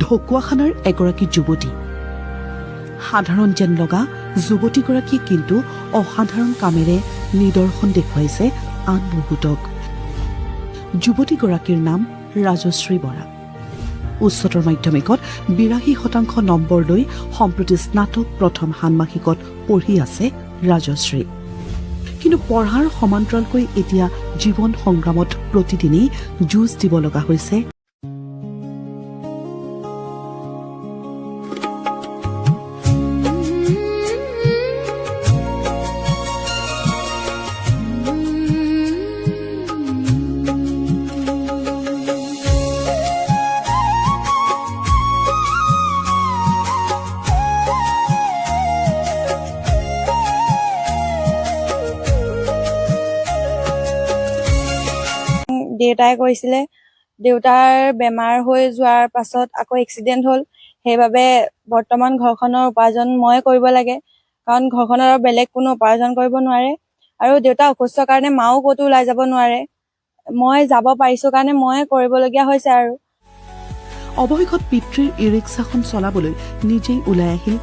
ঢকুৱাখানাৰ এগৰাকী যুৱতী। সাধাৰণ যেন লগা যুৱতীগৰাকীয়ে কিন্তু অসাধাৰণ কামেৰে নিদৰ্শন দেখুৱাইছে আন বহুতক। যুৱতীগৰাকীৰ নাম ৰাজশ্ৰী বৰা। উচ্চতৰ মাধ্যমিকত ৮২% নম্বৰ লৈ সম্প্ৰতি স্নাতক প্ৰথম ষান্মাসিকত পঢ়ি আছে ৰাজশ্ৰী। কিন্তু পঢ়াৰ সমান্তৰালকৈ এতিয়া জীৱন সংগ্ৰামত প্ৰতিদিনেই যুঁজ দিব লগা হৈছে। দেউতাই কৈছিলে, দেউতাৰ বেমাৰ হৈ যোৱাৰ পাছত আকৌ এক্সিডেণ্ট হ'ল। সেইবাবে বৰ্তমান ঘৰখনৰ উপাৰ্জন মই কৰিব লাগে, কাৰণ ঘৰখনৰ বেলেগ কোনো উপাৰ্জন কৰিব নোৱাৰে। আৰু দেউতা অসুস্থৰ কাৰণে মাও ক'তো ওলাই যাব নোৱাৰে। মই যাব পাৰিছো কাৰণে মই কৰিবলগীয়া হৈছে। আৰু অৱশেষত পিতৃৰ ই ৰিক্সাখন চলাবলৈ নিজেই ওলাই আহিল